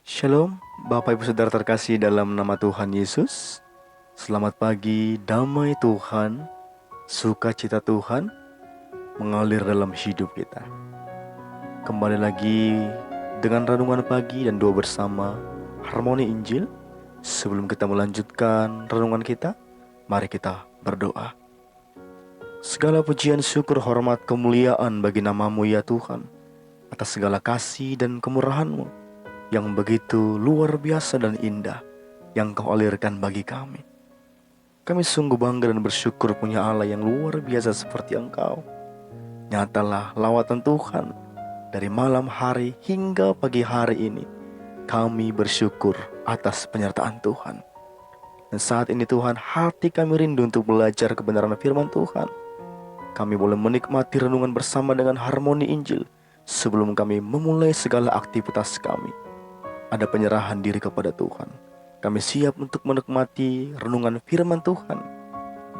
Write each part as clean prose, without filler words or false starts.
Shalom, Bapak Ibu Saudara terkasih dalam nama Tuhan Yesus. Selamat pagi, damai Tuhan, sukacita Tuhan mengalir dalam hidup kita. Kembali lagi dengan renungan pagi dan doa bersama Harmoni Injil. Sebelum kita melanjutkan renungan kita, mari kita berdoa. Segala pujian, syukur, hormat, kemuliaan bagi nama-Mu ya Tuhan, atas segala kasih dan kemurahan-Mu yang begitu luar biasa dan indah yang Kau alirkan bagi kami. Kami sungguh bangga dan bersyukur punya Allah yang luar biasa seperti Engkau. Nyatalah lawatan Tuhan dari malam hari hingga pagi hari ini. Kami bersyukur atas penyertaan Tuhan. Dan saat ini Tuhan, hati kami rindu untuk belajar kebenaran firman Tuhan. Kami boleh menikmati renungan bersama dengan Harmoni Injil sebelum kami memulai segala aktivitas kami. Ada penyerahan diri kepada Tuhan. Kami siap untuk menikmati renungan firman Tuhan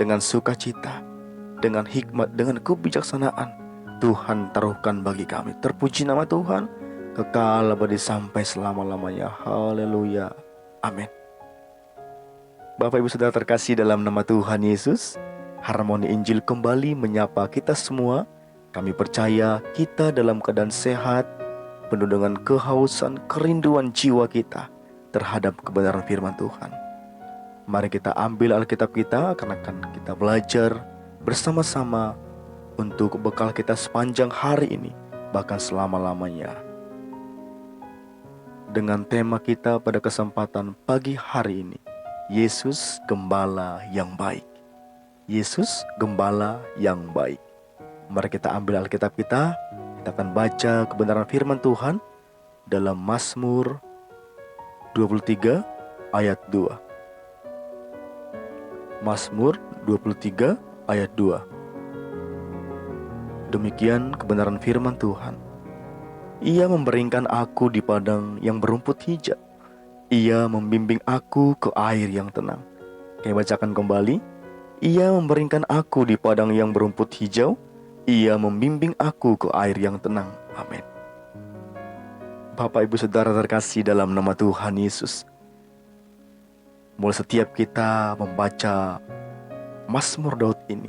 dengan sukacita, dengan hikmat, dengan kebijaksanaan Tuhan taruhkan bagi kami. Terpuji nama Tuhan, kekal abadi sampai selama-lamanya. Haleluya. Amin. Bapak Ibu Saudara terkasih dalam nama Tuhan Yesus, Harmoni Injil kembali menyapa kita semua. Kami percaya kita dalam keadaan sehat, penuh dengan kehausan, kerinduan jiwa kita terhadap kebenaran firman Tuhan. Mari kita ambil Alkitab kita, karena akan kita belajar bersama-sama untuk bekal kita sepanjang hari ini, bahkan selama-lamanya. Dengan tema kita pada kesempatan pagi hari ini, Yesus Gembala yang baik. Yesus Gembala yang baik. Mari kita ambil Alkitab kita. Kita akan baca kebenaran firman Tuhan dalam Mazmur 23 ayat 2. Mazmur 23 ayat 2. Demikian kebenaran firman Tuhan. Ia membaringkan aku di padang yang berumput hijau. Ia membimbing aku ke air yang tenang. Kami bacakan kembali. Ia membaringkan aku di padang yang berumput hijau. Ia membimbing aku ke air yang tenang. Amin. Bapak Ibu Saudara terkasih dalam nama Tuhan Yesus, mulai setiap kita membaca Mazmur Daud ini,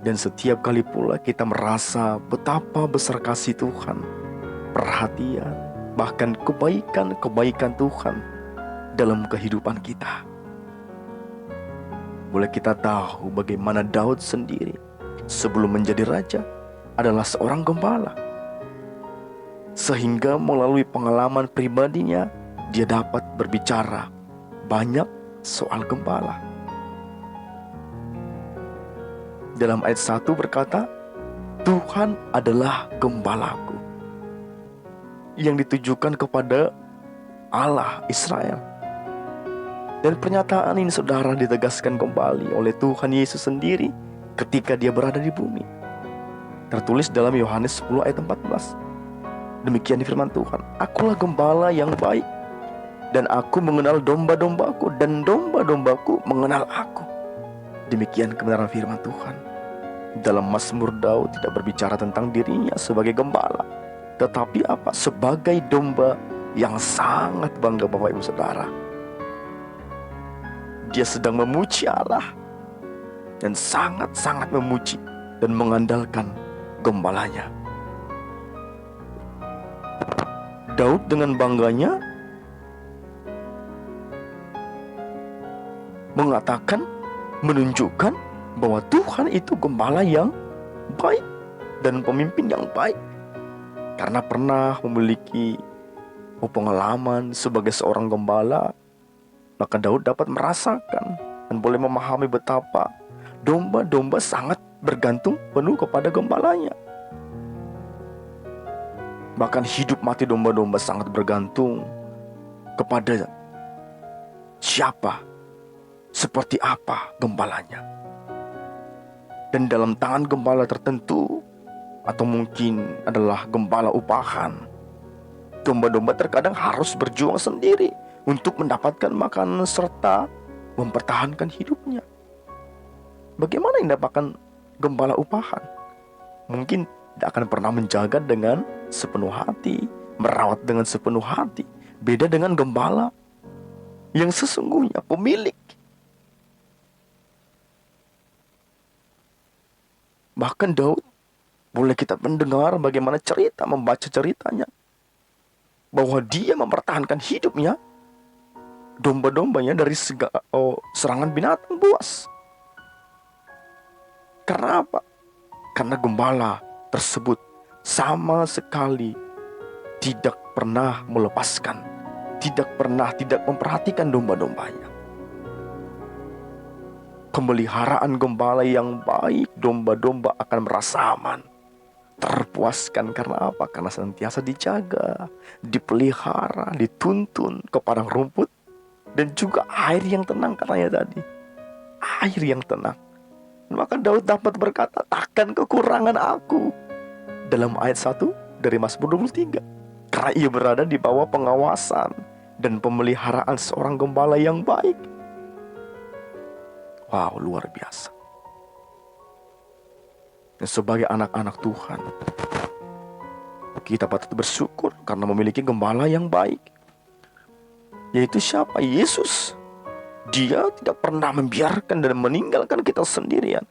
dan setiap kali pula kita merasa betapa besar kasih Tuhan, perhatian, bahkan kebaikan-kebaikan Tuhan dalam kehidupan kita. Boleh kita tahu bagaimana Daud sendiri sebelum menjadi raja adalah seorang gembala, sehingga melalui pengalaman pribadinya dia dapat berbicara banyak soal gembala. Dalam ayat 1 berkata, Tuhan adalah gembalaku, yang ditujukan kepada Allah Israel. Dan pernyataan ini saudara ditegaskan kembali oleh Tuhan Yesus sendiri ketika dia berada di bumi. Tertulis dalam Yohanes 10 ayat 14. Demikian firman Tuhan, akulah gembala yang baik, dan aku mengenal domba-dombaku, dan domba-dombaku mengenal aku. Demikian kebenaran firman Tuhan. Dalam Mazmur Daud tidak berbicara tentang dirinya sebagai gembala, tetapi apa? Sebagai domba yang sangat bangga. Bapak Ibu Saudara, dia sedang memuji Allah, dan sangat-sangat memuji dan mengandalkan gembalanya. Daud dengan bangganya mengatakan, menunjukkan bahwa Tuhan itu gembala yang baik dan pemimpin yang baik. Karena pernah memiliki pengalaman sebagai seorang gembala, maka Daud dapat merasakan dan boleh memahami betapa domba-domba sangat bergantung penuh kepada gembalanya. Bahkan hidup mati domba-domba sangat bergantung kepada siapa, seperti apa gembalanya. Dan dalam tangan gembala tertentu, atau mungkin adalah gembala upahan, domba-domba terkadang harus berjuang sendiri untuk mendapatkan makanan serta mempertahankan hidupnya. Bagaimana yang dapatkan gembala upahan? Mungkin tidak akan pernah menjaga dengan sepenuh hati, merawat dengan sepenuh hati. Beda dengan gembala yang sesungguhnya pemilik. Bahkan Daud, boleh kita mendengar bagaimana membaca ceritanya, bahwa dia mempertahankan hidupnya, domba-dombanya dari serangan binatang buas. Karena apa? Karena gembala tersebut sama sekali tidak pernah melepaskan, tidak memperhatikan domba-dombanya. Pemeliharaan gembala yang baik, domba-domba akan merasa aman, terpuaskan. Karena apa? Karena senantiasa dijaga, dipelihara, dituntun ke padang rumput, dan juga air yang tenang. Katanya tadi, air yang tenang. Maka Daud dapat berkata, takkan kekurangan aku, dalam ayat 1 dari Mazmur 23. Karena ia berada di bawah pengawasan dan pemeliharaan seorang gembala yang baik. Wow, luar biasa. Dan sebagai anak-anak Tuhan, kita patut bersyukur karena memiliki gembala yang baik, yaitu siapa? Yesus. Dia tidak pernah membiarkan dan meninggalkan kita sendirian.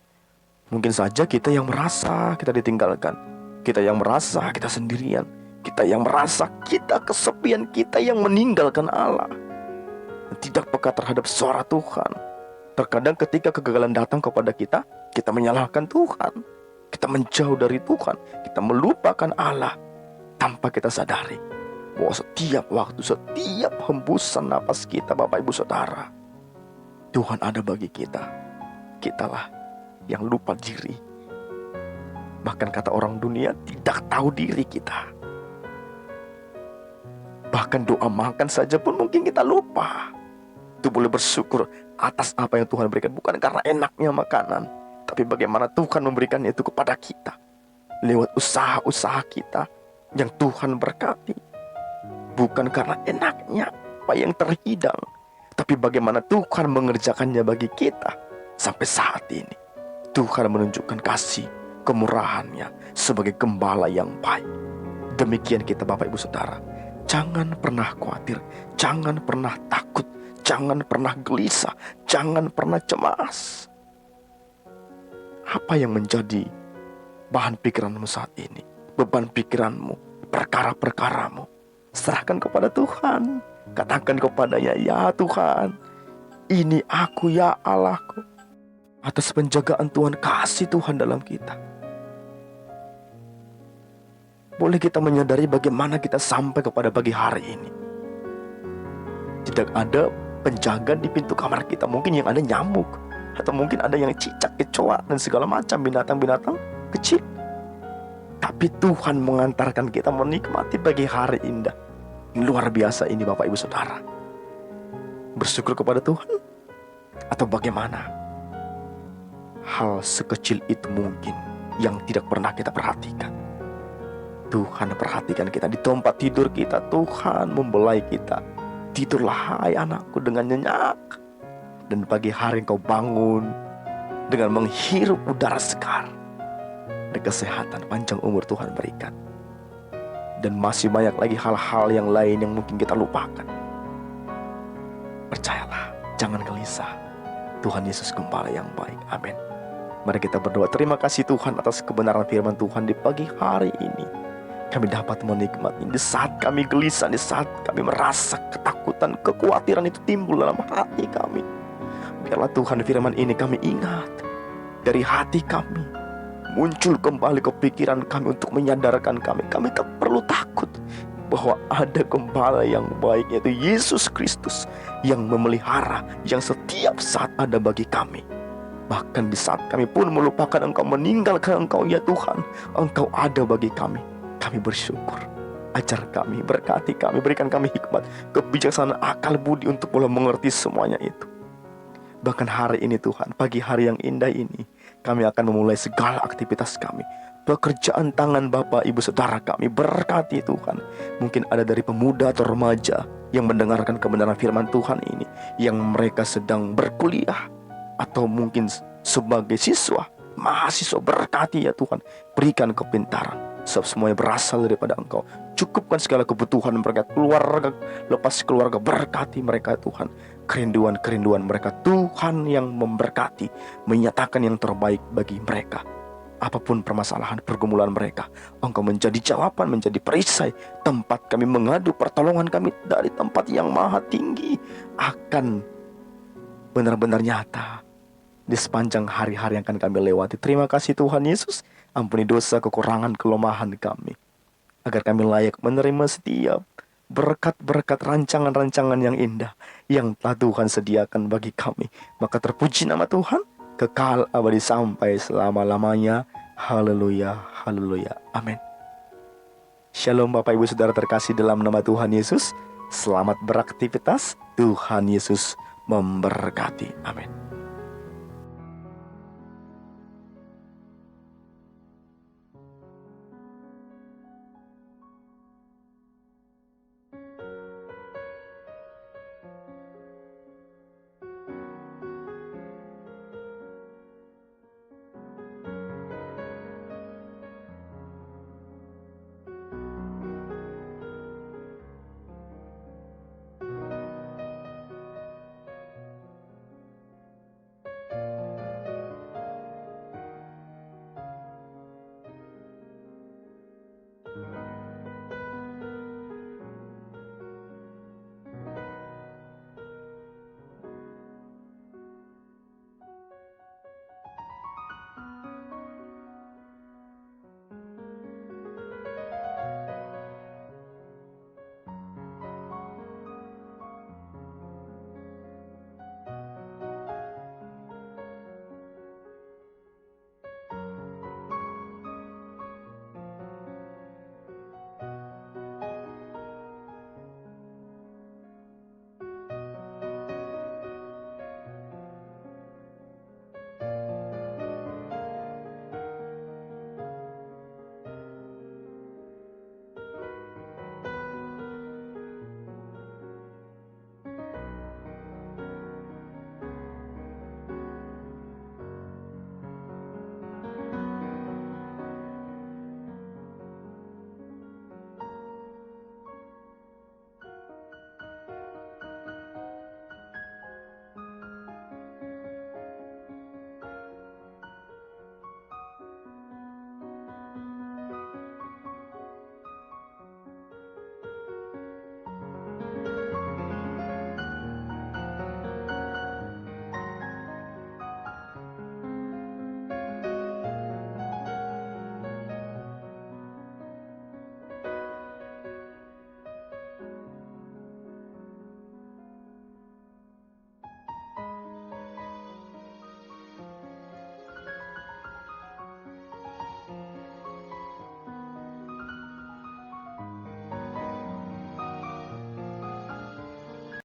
Mungkin saja kita yang merasa kita ditinggalkan, kita yang merasa kita sendirian, kita yang merasa kita kesepian, kita yang meninggalkan Allah, tidak peka terhadap suara Tuhan. Terkadang ketika kegagalan datang kepada kita, kita menyalahkan Tuhan, kita menjauh dari Tuhan, kita melupakan Allah, tanpa kita sadari bahwa setiap waktu, setiap hembusan napas kita, Bapak Ibu Saudara, Tuhan ada bagi kita. Kitalah yang lupa diri. Bahkan kata orang dunia, tidak tahu diri kita. Bahkan doa makan saja pun mungkin kita lupa. Itu boleh bersyukur atas apa yang Tuhan berikan, bukan karena enaknya makanan, tapi bagaimana Tuhan memberikannya itu kepada kita lewat usaha-usaha kita yang Tuhan berkati. Bukan karena enaknya apa yang terhidang, tapi bagaimana Tuhan mengerjakannya bagi kita. Sampai saat ini Tuhan menunjukkan kasih kemurahannya sebagai gembala yang baik. Demikian kita, Bapak Ibu Saudara, jangan pernah khawatir, jangan pernah takut, jangan pernah gelisah, jangan pernah cemas. Apa yang menjadi bahan pikiranmu saat ini? Beban pikiranmu, perkara-perkaramu, serahkan kepada Tuhan. Katakan kepadanya, ya Tuhan, ini aku ya Allahku. Atas penjagaan Tuhan, kasih Tuhan dalam kita. Boleh kita menyadari bagaimana kita sampai kepada pagi hari ini. Tidak ada penjaga di pintu kamar kita. Mungkin yang ada nyamuk, atau mungkin ada yang cicak, kecoa, dan segala macam binatang-binatang kecil. Tapi Tuhan mengantarkan kita menikmati pagi hari indah. Luar biasa ini, Bapak Ibu Saudara. Bersyukur kepada Tuhan, atau bagaimana? Hal sekecil itu mungkin yang tidak pernah kita perhatikan. Tuhan perhatikan kita di tempat tidur kita. Tuhan membelai kita. Tidurlah hai anakku dengan nyenyak, dan pagi hari engkau bangun dengan menghirup udara segar, dan kesehatan panjang umur Tuhan berikan. Dan masih banyak lagi hal-hal yang lain yang mungkin kita lupakan. Percayalah, jangan gelisah. Tuhan Yesus Gembala yang baik. Amin. Mari kita berdoa. Terima kasih Tuhan atas kebenaran firman Tuhan di pagi hari ini. Kami dapat menikmati di saat kami gelisah, di saat kami merasa ketakutan, kekhawatiran itu timbul dalam hati kami. Biarlah Tuhan firman ini kami ingat dari hati kami, muncul kembali ke pikiran kami untuk menyadarkan kami tak perlu takut bahwa ada Gembala yang baik, yaitu Yesus Kristus, yang memelihara, yang setiap saat ada bagi kami. Bahkan di saat kami pun melupakan Engkau, meninggalkan Engkau, ya Tuhan, Engkau ada bagi kami. Kami bersyukur. Ajar kami, berkati kami, berikan kami hikmat, kebijaksanaan, akal budi untuk boleh mengerti semuanya itu. Bahkan hari ini Tuhan, pagi hari yang indah ini, kami akan memulai segala aktivitas kami, pekerjaan tangan Bapak Ibu Saudara kami. Berkati Tuhan. Mungkin ada dari pemuda atau remaja yang mendengarkan kebenaran firman Tuhan ini, yang mereka sedang berkuliah, atau mungkin sebagai siswa, mahasiswa. Berkati ya Tuhan, berikan kepintaran. Sebab semuanya berasal daripada Engkau. cukupkan segala kebutuhan mereka, keluarga, lepas keluarga, berkati mereka Tuhan. Kerinduan-kerinduan mereka, Tuhan yang memberkati, menyatakan yang terbaik bagi mereka. Apapun permasalahan pergumulan mereka, Engkau menjadi jawaban, menjadi perisai tempat kami mengadu pertolongan kami dari tempat yang maha tinggi akan benar-benar nyata di sepanjang hari-hari yang akan kami lewati. Terima kasih Tuhan Yesus, ampuni dosa, kekurangan, kelemahan kami, agar kami layak menerima setiap berkat-berkat, rancangan-rancangan yang indah yang telah Tuhan sediakan bagi kami. Maka terpuji nama Tuhan, kekal abadi sampai selama-lamanya. Haleluya, haleluya, amin. Shalom Bapak Ibu Saudara terkasih dalam nama Tuhan Yesus. Selamat beraktivitas, Tuhan Yesus memberkati, amin.